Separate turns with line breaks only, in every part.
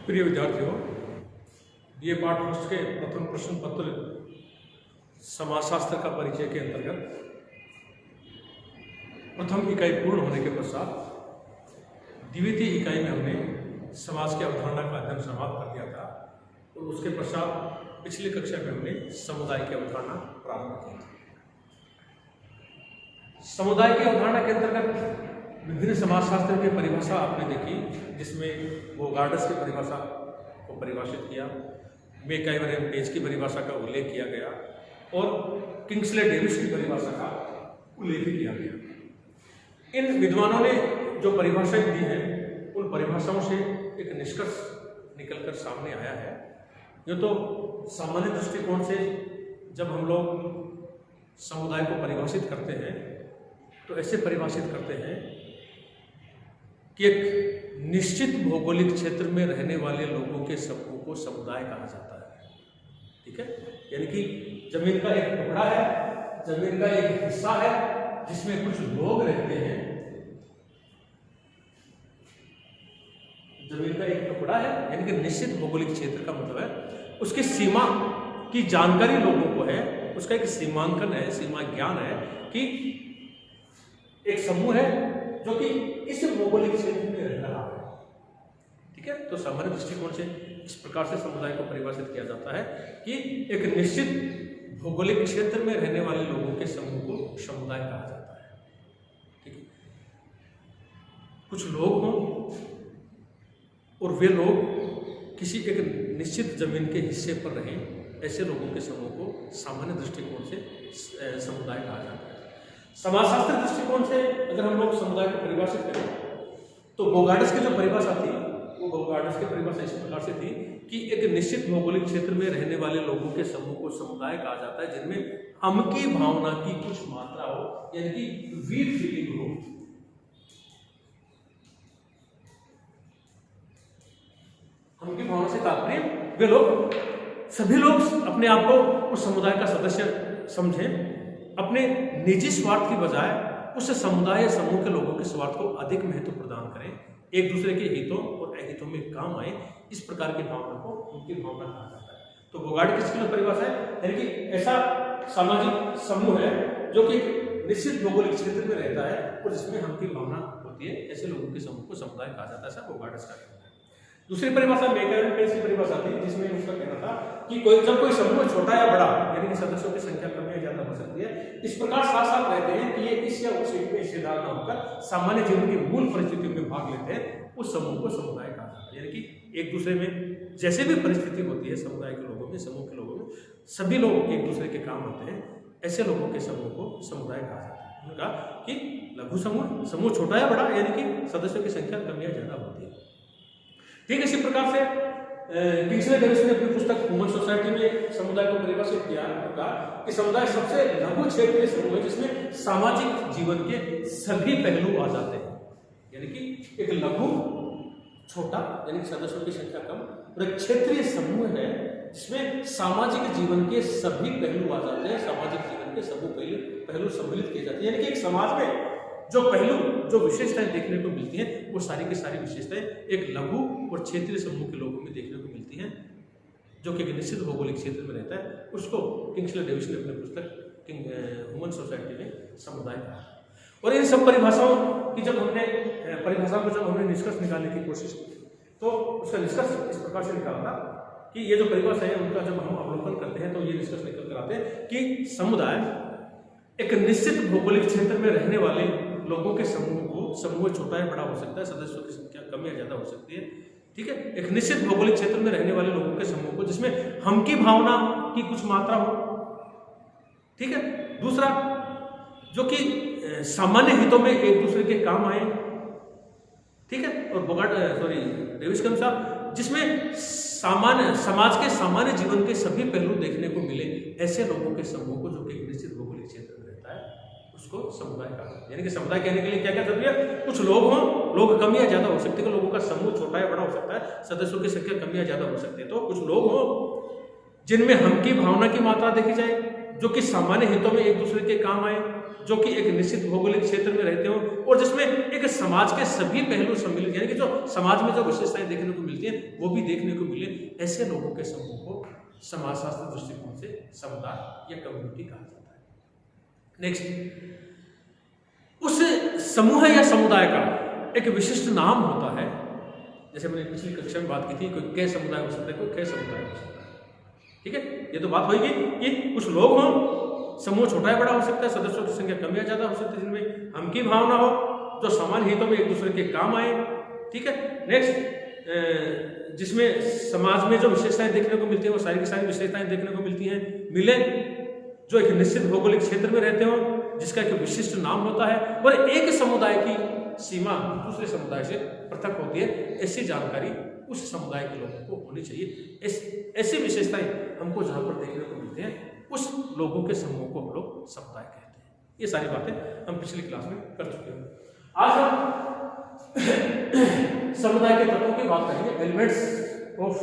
प्रिय विद्यार्थियों, ये पाठ्यपुस्तक के प्रथम प्रश्न पत्र समाजशास्त्र का परिचय के अंतर्गत प्रथम इकाई पूर्ण होने के पश्चात द्वितीय इकाई में हमने समाज की अवधारणा का अध्ययन समाप्त कर दिया था और उसके पश्चात पिछली कक्षा में हमने समुदाय की अवधारणा प्रारंभ की थी। समुदाय की अवधारणा के अंतर्गत विभिन्न समाजशास्त्र की परिभाषा आपने देखी, जिसमें वो गार्डस की परिभाषा को परिभाषित किया, मैकआइवर पेज की परिभाषा का उल्लेख किया गया और किंग्सले डेविस की परिभाषा का उल्लेख किया गया। इन विद्वानों ने जो परिभाषाएं दी हैं, उन परिभाषाओं से एक निष्कर्ष निकलकर सामने आया है। ये तो सामान्य दृष्टिकोण से जब हम लोग समुदाय को परिभाषित करते हैं तो ऐसे परिभाषित करते हैं कि एक निश्चित भौगोलिक क्षेत्र में रहने वाले लोगों के समूह को समुदाय कहा जाता है। ठीक है, यानी कि जमीन का एक टुकड़ा है, जमीन का एक हिस्सा है जिसमें कुछ लोग रहते हैं। जमीन का एक टुकड़ा है यानी कि निश्चित भौगोलिक क्षेत्र का मतलब है उसकी सीमा की जानकारी लोगों को है, उसका एक सीमांकन है, सीमा ज्ञान है कि एक समूह है जो कि इस भौगोलिक क्षेत्र में रह रहा है। ठीक है, तो सामान्य दृष्टिकोण से इस प्रकार से समुदाय को परिभाषित किया जाता है कि एक निश्चित भौगोलिक क्षेत्र में रहने वाले लोगों के समूह को समुदाय कहा जाता है। ठीक है, कुछ लोग हों और वे लोग किसी एक निश्चित जमीन के हिस्से पर रहें, ऐसे लोगों के समूह को सामान्य दृष्टिकोण से समुदाय कहा जाता है। समाजशास्त्र दृष्टिकोण से अगर हम लोग समुदाय को परिभाषित करें तो बोगार्डस की जो परिभाषा थी, वो बोगार्डस की परिभाषा इस प्रकार से थी कि एक निश्चित भौगोलिक क्षेत्र में रहने वाले लोगों के समूह को समुदाय कहा जाता है जिनमें हम की भावना की कुछ मात्रा हो, यानी कि वी फीलिंग हो। हम की भावना से तात्पर्य वे लोग, सभी लोग अपने आप को उस समुदाय का सदस्य समझें, अपने निजी स्वार्थ की बजाय उस समुदाय या समूह के लोगों के स्वार्थ को अधिक महत्व प्रदान करें, एक दूसरे के हितों और अहितों में काम आए, इस प्रकार की भावना को उनकी भावना कहा जाता है। तो बोगार्ड किसकी परिभाषा है, यानी कि ऐसा सामाजिक समूह है जो कि निश्चित भौगोलिक क्षेत्र में रहता है और जिसमें हम की भावना होती है, ऐसे लोगों के समूह को समुदाय कहा जाता है। ऐसा बोगार्ड का कहना है। दूसरी परिभाषा मैकआइवर पेज की परिभाषा थी, जिसमें उसका कहना था कि जब कोई समूह छोटा या बड़ा यानी कि सदस्यों की संख्या कम या ज्यादा हो सकती है, इस प्रकार साथ साथ रहते हैं कि ये इस या उस हित में हिस्सेदार न होकर सामान्य जीवन की मूल परिस्थितियों में भाग लेते हैं, उस समूह को समुदाय कहा जाता है। यानी कि एक दूसरे में जैसे भी परिस्थिति होती है समुदाय के लोगों में, समूह के लोगों में, सभी लोग एक दूसरे के काम आते हैं, ऐसे लोगों के समूह को समुदाय कहा जाता है। उन्होंने कहा कि लघु समूह, समूह छोटा या बड़ा यानी कि सदस्यों की संख्या कम या ज्यादा होती है। ठीक है, इसी प्रकार से किंग्सले डेविस ने अपनी पुस्तक ह्यूमन सोसाइटी में समुदाय को परिभाषित किया और कहा कि समुदाय सबसे लघु क्षेत्रीय समूह है जिसमें सामाजिक जीवन के सभी पहलू आ जाते हैं। यानी कि एक लघु छोटा यानी कि सदस्यों की संख्या कम और एक क्षेत्रीय समूह है जिसमें सामाजिक जीवन के सभी पहलू आ जाते हैं, सामाजिक जीवन के सभी पहलू सम्मिलित किए जाते हैं। यानी कि एक समाज में जो पहलू, जो विशेषताएं देखने को मिलती हैं, वो सारी की सारी विशेषताएं एक लघु और क्षेत्रीय समूह के लोगों में देखने को मिलती हैं, जो कि एक निश्चित भौगोलिक क्षेत्र में रहता है। उसको किंग्सले डेविस ने अपने पुस्तक ह्यूमन सोसाइटी में समुदाय कहा। और इन सब परिभाषाओं की जब हमने निष्कर्ष निकालने की कोशिश की तो उसका निष्कर्ष इस प्रकार से निकाला था कि ये जो परिभाषा है उनका जब हम अवलोकन करते हैं तो ये निष्कर्ष निकल कर आते हैं कि समुदाय एक निश्चित भौगोलिक क्षेत्र में रहने वाले लोगों के समूह को, समूह छोटा या बड़ा हो सकता है, सदस्यों की संख्या कम या ज्यादा हो सकती है। ठीक है, एक निश्चित भौगोलिक क्षेत्र में रहने वाले लोगों के समूह को जिसमें हम की भावना की कुछ मात्रा हो। ठीक है, दूसरा जो कि सामान्य हितों में एक दूसरे के काम आए। ठीक है, और डेविस के अनुसार जिसमें समाज के सामान्य जीवन के सभी पहलू देखने को मिले, ऐसे लोगों के समूह को जो कि एक निश्चित भौगोलिक क्षेत्र में रहता है उसको समुदाय कहा। यानी कि समुदाय कहने के लिए क्या क्या जरूरी है, कुछ लोग हों, लोग कम या ज्यादा हो सकते हैं, लोगों का समूह छोटा या बड़ा हो सकता है, सदस्यों की संख्या कम या ज्यादा हो सकती है। तो कुछ लोग हों जिनमें हम की भावना की मात्रा देखी जाए, जो कि सामान्य हितों में एक दूसरे के काम आए। जो कि एक निश्चित भौगोलिक क्षेत्र में रहते हो और जिसमें एक समाज के सभी पहलू सम्मिलित, यानी कि जो समाज में जो विशेषताएं देखने को मिलती हैं वो भी देखने को मिले, ऐसे लोगों के समूह को समाजशास्त्र दृष्टिकोण से समुदाय या कम्युनिटी कहा जाता है। नेक्स्ट, उस समूह या समुदाय का एक विशिष्ट नाम होता है। जैसे मैंने पिछली कक्षा में बात की थी, कोई कै समुदाय हो सकता है, कोई कै समुदाय हो सकता है। ठीक है, ये तो बात होगी कि कुछ लोग हों, समूह छोटा या बड़ा हो सकता है, सदस्यों की संख्या कम या ज्यादा हो सकती है, जिनमें हम की भावना हो, जो समान हितों में एक दूसरे के काम आए। ठीक है, नेक्स्ट, जिसमें समाज में जो विशेषताएं देखने को मिलती है वो सारी की सारी विशेषताएं देखने को मिलती हैं, मिले, जो एक निश्चित भौगोलिक क्षेत्र में रहते हो, जिसका एक विशिष्ट नाम होता है और एक समुदाय की सीमा दूसरे समुदाय से पृथक होती है। ऐसी जानकारी उस समुदाय के लोगों को होनी चाहिए। ऐसी विशेषताएं हमको जहां पर देखने को मिलते हैं, उस लोगों के समूह को हम लोग समुदाय कहते हैं। ये सारी बातें हम पिछली क्लास में कर चुके हैं। आज हम समुदाय के तत्वों की बात करेंगे, एलिमेंट्स ऑफ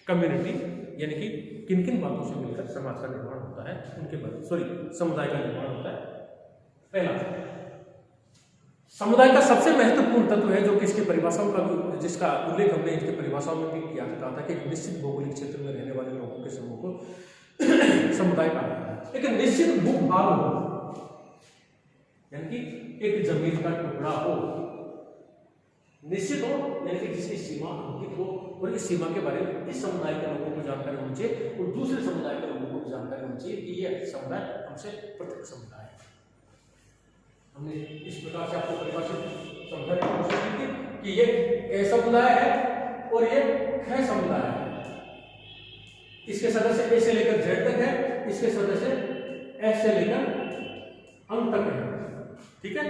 कम्युनिटी, यानी कि किन किन बातों से मिलकर समाज का निर्माण होता है, समुदाय का निर्माण होता है। पहला, समुदाय का सबसे महत्वपूर्ण तत्व है, जो कि इसकी परिभाषाओं का, जिसका उल्लेख हमने इसकी परिभाषाओं में भी किया था, कहा था कि एक निश्चित भौगोलिक क्षेत्र में रहने वाले लोगों के समूह को समुदाय कहा जाता है। एक निश्चित भूभाग हो, यानी कि एक जमीन का टुकड़ा हो, निश्चित हो, यानी कि जिसकी सीमा अंकित हो, और इस सीमा के बारे में इस समुदाय के लोगों को जानकारी होनी चाहिए और दूसरे समुदाय के लोगों को भी जानकारी होनी चाहिए कि ये समुदाय हमसे पृथक समुदाय है। हमने इस प्रकार से आपको परिभाषित समझाने की कोशिश की थी कि ये कै समुदाय है और ये ख समुदाय है। इसके सदस्य ए से लेकर जेड तक है, इसके सदस्य एफ से लेकर अंक तक है। ठीक है,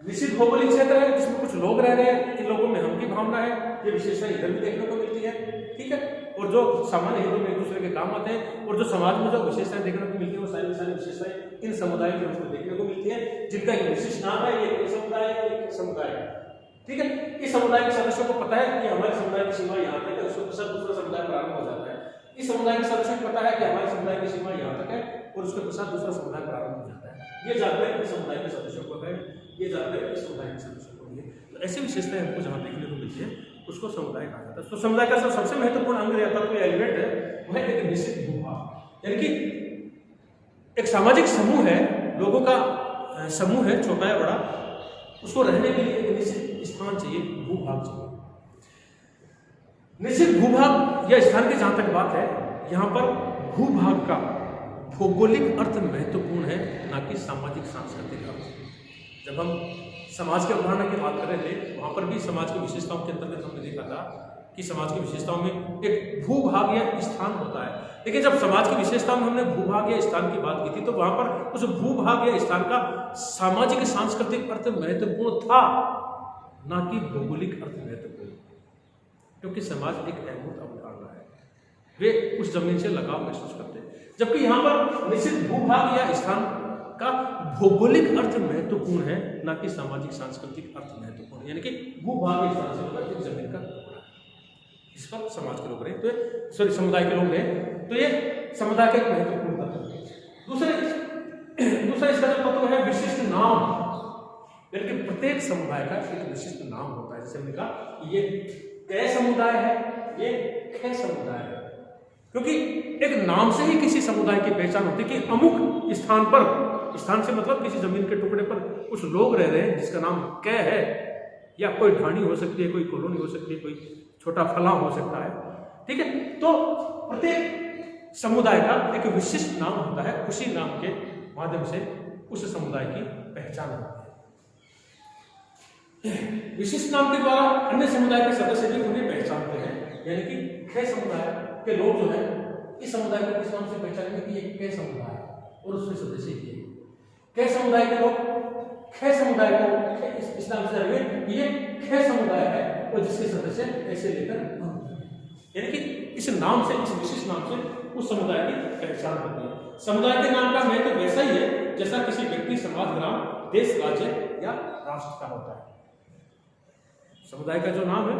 निश्चित भौगोलिक क्षेत्र है जिसमें कुछ लोग रह रहे हैं, इन लोगों में हम की भावना है, ये विशेषताएं इधर भी देखने को मिलती है। ठीक है, और जो सामान्य हितों में एक दूसरे के काम आते हैं, और जो समाज में जो विशेषताएं देखने को मिलती है, वो सारी सारी विशेषताएं इन समुदायों में हमको देखने को मिलती है, जिनका एक विशिष्ट नाम है। ये समुदाय है, एक समुदाय है। ठीक है, इस समुदाय के सदस्यों को पता है कि हमारे समुदाय की सीमा यहाँ तक है, उसके पश्चात दूसरा समुदाय प्रारंभ हो जाता है। इस समुदाय के सदस्यों को पता है कि हमारे समुदाय की सीमा यहाँ तक है और उसके पश्चात दूसरा समुदाय प्रारंभ हो जाता है। ये जानकारी इस समुदाय के सदस्यों को है, ये जानकारी इस समुदाय के सदस्यों को है। तो ऐसी विशेषताएं हमको जहाँ देखने को मिलती है, उसको समुदाय कहा जाता है। तो समुदाय का सबसे महत्वपूर्ण अंग रहता है, तो एलिमेंट है, वह एक निश्चित भूभाग, यानी कि एक सामाजिक समूह है, लोगों का समूह है, छोटा या बड़ा, उसको रहने के लिए एक निश्चित स्थान चाहिए, भूभाग चाहिए। निश्चित भूभाग या स्थान की जहां तक बात है, यहां पर भूभाग का भौगोलिक अर्थ महत्वपूर्ण है, ना कि सामाजिक सांस्कृतिक अर्थ। जब हम समाज के उदाहरण की बात कर रहे थे, वहां पर भी समाज की विशेषताओं के अंतर्गत हमने देखा था कि समाज की विशेषताओं में एक भूभाग या स्थान होता है। लेकिन जब समाज की विशेषताओं में हमने भूभाग या स्थान की बात की थी, तो वहां पर उस भूभाग या स्थान का सामाजिक सांस्कृतिक अर्थ महत्वपूर्ण था, ना कि भौगोलिक अर्थ महत्वपूर्ण, क्योंकि समाज एक अमूर्त अवधारणा है, वे उस जमीन से लगाव महसूस करते हैं। जबकि यहाँ पर निश्चित भूभाग या स्थान का भौगोलिक अर्थ महत्वपूर्ण है, ना कि सामाजिक सांस्कृतिक अर्थ महत्वपूर्ण, यानी कि भूभाग या स्थान से मतलब एक जमीन का, इस पर समाज के लोग रहे, तो समुदाय के लोग रहे, तो ये समुदाय का एक महत्वपूर्ण तत्व है। दूसरा इसका जो तत्व है विशिष्ट नाम, यानी कि प्रत्येक समुदाय का एक विशिष्ट नाम होता है। जैसे हमने कहा ये कै समुदाय है, ये ख समुदाय है, क्योंकि एक नाम से ही किसी समुदाय की पहचान होती है कि अमुक स्थान पर, स्थान से मतलब किसी जमीन के टुकड़े पर कुछ लोग रह रहे हैं जिसका नाम कै है, या कोई ढाणी हो सकती है, कोई कॉलोनी हो सकती है, कोई छोटा फला हो सकता है। ठीक है, तो प्रत्येक समुदाय का एक विशिष्ट नाम होता है, उसी नाम के माध्यम से उस समुदाय की पहचान होती है। विशिष्ट नाम के द्वारा अन्य समुदाय के सदस्य भी उन्हें पहचानते हैं, यानी कि कै समुदाय के लोग जो है इस समुदाय को किस नाम से पहचानेंगे कि ये कै समुदाय और उसमें सदस्य ये कै समुदाय के लोग ख समुदाय को इस नाम से जानेंगे कि ये ख समुदाय है और जिसके सदस्य ऐसे लेकर, यानी कि इस नाम से, इस विशिष्ट नाम से उस समुदाय की पहचान होती है। समुदाय के नाम का महत्व वैसा ही है जैसा किसी व्यक्ति, समाज, ग्राम, देश, राज्य या राष्ट्र का होता है। समुदाय का जो नाम है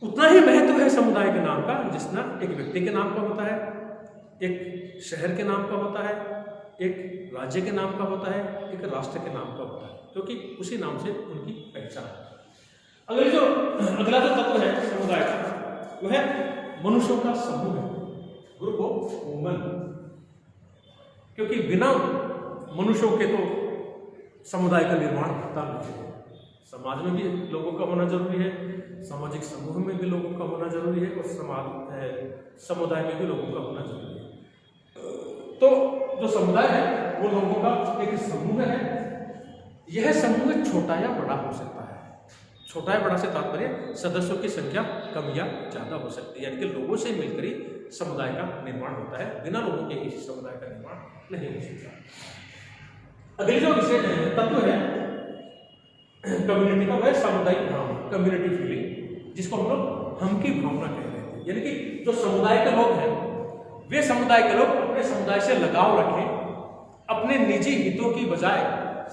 उतना ही महत्व है समुदाय के नाम का जितना एक व्यक्ति के नाम का होता है, एक शहर के नाम का होता है, एक राज्य के नाम का होता है, एक राष्ट्र के नाम का होता है, क्योंकि उसी नाम से उनकी पहचान है। अगला जो तत्व है समुदाय का, वह है मनुष्यों का समूह है, ग्रुप ऑफ ह्यूमन। क्योंकि बिना मनुष्यों के तो समुदाय का निर्माण होता नहीं है। समाज में भी लोगों का होना जरूरी है, सामाजिक समूह में भी लोगों का होना जरूरी है, और समुदाय में भी लोगों का होना जरूरी है। तो जो समुदाय है वो लोगों का एक समूह है। यह समूह छोटा या बड़ा हो सकता है। छोटा या बड़ा से तात्पर्य सदस्यों की संख्या कम या ज्यादा हो सकती है, यानी कि लोगों से मिलकर ही समुदाय का निर्माण होता है, बिना लोगों के किसी समुदाय का निर्माण नहीं हो सकता। अगली जो विषय तत्व है कम्युनिटी का, वह सामुदायिक भावना, कम्युनिटी फीलिंग, जिसको हम लोग हम की भावना कह रहे हैं। यानी कि जो समुदाय के लोग हैं, वे समुदाय के लोग अपने समुदाय से लगाव रखें, अपने निजी हितों की बजाय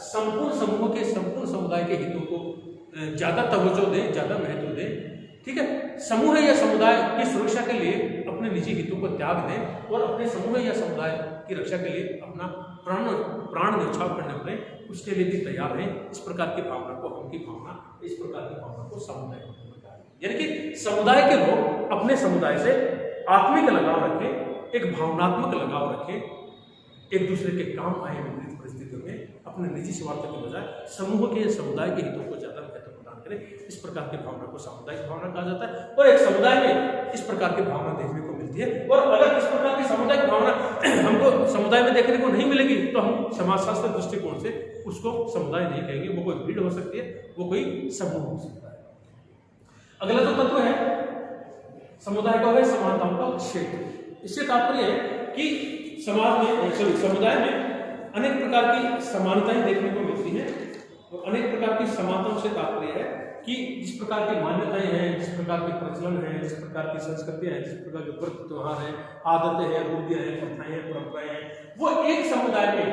संपूर्ण समूह के, संपूर्ण समुदाय के हितों को ज्यादा तवज्जो दें, ज्यादा महत्व दें। ठीक है, समूह या समुदाय की सुरक्षा के लिए अपने निजी हितों को त्याग दें और अपने समूह या समुदाय की रक्षा के लिए अपना प्राण न्यौछावर करने पड़े, उसके लिए भी तैयार हैं। इस प्रकार की भावना को हम की भावना, इस प्रकार की भावना को समुदाय भावना, यानी कि समुदाय के लोग अपने समुदाय से आत्मिक लगाव रखें, एक भावनात्मक लगाव रखें, एक दूसरे के काम आए विपरीत परिस्थितियों में अपने निजी स्वार्थ के बजाय समूह के, समुदाय के हितों को ज्यादा महत्व प्रदान करें। इस प्रकार की भावना को सामुदायिक भावना कहा जाता है। और एक समुदाय में इस प्रकार की भावना देखने को मिलती है। और अगर इस प्रकार की सामुदायिक भावना हमको समुदाय में देखने को नहीं मिलेगी तो हम समाजशास्त्र दृष्टिकोण से उसको समुदाय नहीं कहेंगे, वो कोई भीड़ हो सकती है, वो कोई समूह हो सकता है। अगला जो तत्व है समुदाय का, है समानताओं का क्षेत्र। इससे तात्पर्य है कि समाज में, समुदाय में अनेक प्रकार की समानताएं देखने को मिलती हैं और अनेक प्रकार की समानताओं से तात्पर्य है कि जिस प्रकार की मान्यताएं हैं, जिस प्रकार के प्रचलन हैं, जिस प्रकार की संस्कृतियां हैं, जिस प्रकार के व्रत त्योहार हैं, आदतें हैं, रूढ़ियां हैं, प्रथाएं हैं, परंपराएं हैं, वो एक समुदाय में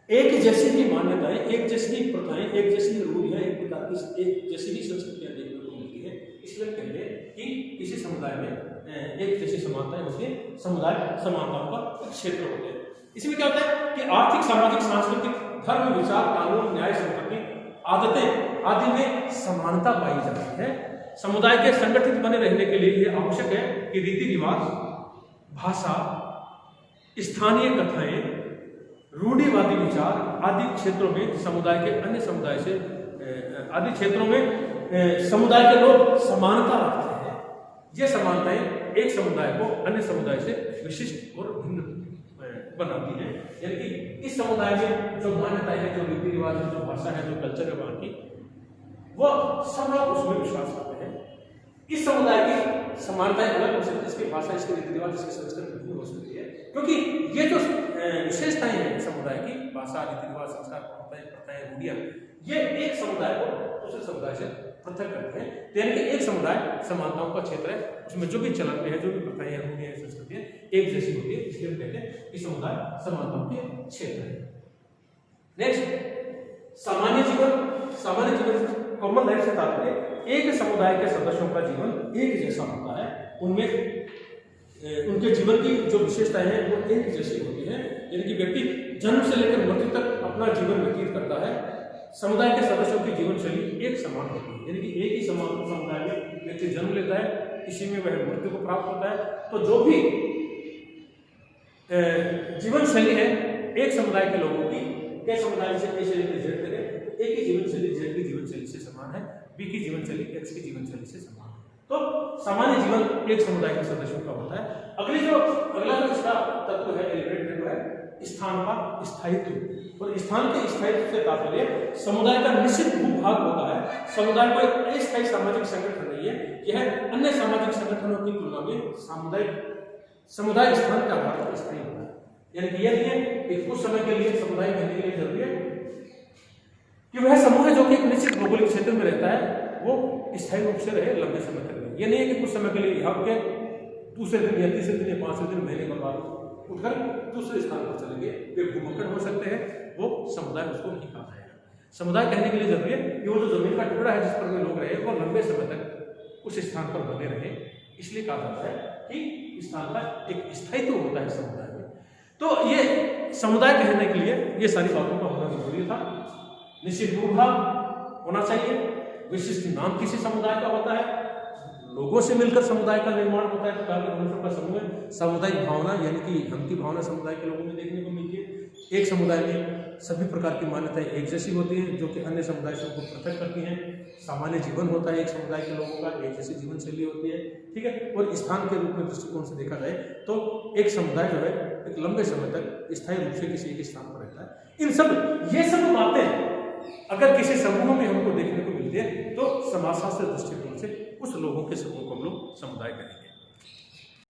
एक जैसी ही मान्यताएं, एक जैसी ही प्रथाएं, एक जैसी ही रूढ़ियां, एक प्रकार की एक जैसी ही संस्कृतियां देखने को मिलती है। इसलिए कहते हैं कि किसी समुदाय में एक जैसी समानताएं होती है, समुदाय समानताओं का क्षेत्र होते हैं। इसमें क्या होता है कि आर्थिक, सामाजिक, सांस्कृतिक, धर्म, विचार, कानून, न्याय, संपत्ति, आदतें आदि में समानता पाई जाती है। समुदाय के संगठित बने रहने के लिए यह आवश्यक है कि रीति रिवाज, भाषा, स्थानीय कथाएं, रूढ़िवादी विचार आदि क्षेत्रों में समुदाय के अन्य समुदाय से आदि क्षेत्रों में समुदाय के लोग समानता रखते हैं। ये समानताएं एक समुदाय को अन्य समुदाय से विशिष्ट और भिन्न बनाती है। यानी कि इस समुदाय में जो मान्यताएं हैं, जो रीति रिवाज है, जो भाषा है, जो कल्चर है वहां की, वो सब लोग उसमें विश्वास करते हैं। इस समुदाय की समानताएं अलग हो सकती है, इसकी भाषा, इसके रीति रिवाज, इसकी संस्कृति भिन्न हो सकती है, क्योंकि ये जो विशेषताएं हैं समुदाय की, भाषा, रीति रिवाज, संस्कार, प्रथाएं, रूढ़ियां, ये एक समुदाय को दूसरे समुदाय से पृथक करते हैं। यानी कि एक समुदाय समानताओं का क्षेत्र है, उसमें जो भी चलन है, जो भी प्रथाएं, रूढ़ियां, संस्कृतियां एक जैसी होती है, इसलिए हम कहते हैं कि समुदाय समानताओं के क्षेत्र है। नेक्स्ट, सामान्य जीवन। सामान्य जीवन, कॉमन लाइफ से तात्पर्य एक समुदाय के सदस्यों का जीवन एक जैसा होता है, उनमें उनके जीवन की जो विशेषताएं हैं वो एक जैसी होती है। यानी कि व्यक्ति जन्म से लेकर मृत्यु तक अपना जीवन व्यतीत करता है। समुदाय के सदस्यों की जीवन शैली एक समान होती है, यानी कि एक ही समुदाय में व्यक्ति जन्म लेता है, इसी में वह मृत्यु को प्राप्त होता है। तो जो भी जीवन शैली है एक समुदाय के लोगों की, के समुदाय से ए शैली में जेड करें, एक ही जीवन शैली जेड की जीवन शैली से समान है, बी की जीवन शैली एक्स की जीवन शैली से समान है। तो सामान्य जीवन एक समुदाय के सदस्यों का होता है। अगला जो इसका तत्व है, एलिमेंट है स्थान का स्थायित्व। और स्थान के स्थायित्व से तात्पर्य समुदाय का निश्चित भूभाग होता है। समुदाय कोई अस्थायी सामाजिक संगठन नहीं है, यह अन्य सामाजिक संगठनों की तुलना में समुदाय स्थान के आधार पर स्थायी होता है। यानी कि यह नहीं है कि कुछ समय के लिए समुदाय रहने के लिए जरूरी है कि वह समूह है जो कि एक निश्चित भौगोलिक क्षेत्र में रहता है वो स्थायी रूप से रहे लंबे समय तक रहे। ये नहीं है कि कुछ समय के लिए यहाँ के दूसरे दिन या तीसरे दिन या पांचवें दिन, महीने के बाद उठकर दूसरे स्थान पर चले गए, वे भूमखंड हो सकते हैं, वो समुदाय उसको नहीं कहा जाएगा। समुदाय कहने के लिए जरूरी है कि वो जो जमीन का टुकड़ा है जिस पर वे लोग रहे वो लंबे समय तक उस स्थान पर बने रहे, इसलिए कहा जाता है कि स्थान का एक स्थायित्व होता है समुदाय में। तो ये समुदाय कहने के लिए ये सारी बातों का होना जरूरी था। निश्चित भूभाग होना चाहिए, विशिष्ट नाम किसी समुदाय का होता है, लोगों से मिलकर समुदाय का निर्माण होता है, प्रकार के मनुष्यों का समूह है। सामुदायिक भावना यानी कि हम की भावना समुदाय के लोगों में देखने को मिलती है। एक समुदाय में सभी प्रकार की मान्यताएं एक जैसी होती हैं, जो कि अन्य समुदाय से उनको पृथक करती हैं। सामान्य जीवन होता है एक समुदाय के लोगों का, एक जैसी जीवन शैली होती है, ठीक है। और स्थान के रूप में दृष्टिकोण से देखा जाए तो एक समुदाय जो है एक लंबे समय तक स्थायी रूप से किसी एक स्थान पर रहता है। ये सब बातें अगर किसी समूह में हमको देखने को मिलती है तो समाजशास्त्र दृष्टिकोण से उस लोगों के समूह को हम लोग समुदाय कहेंगे।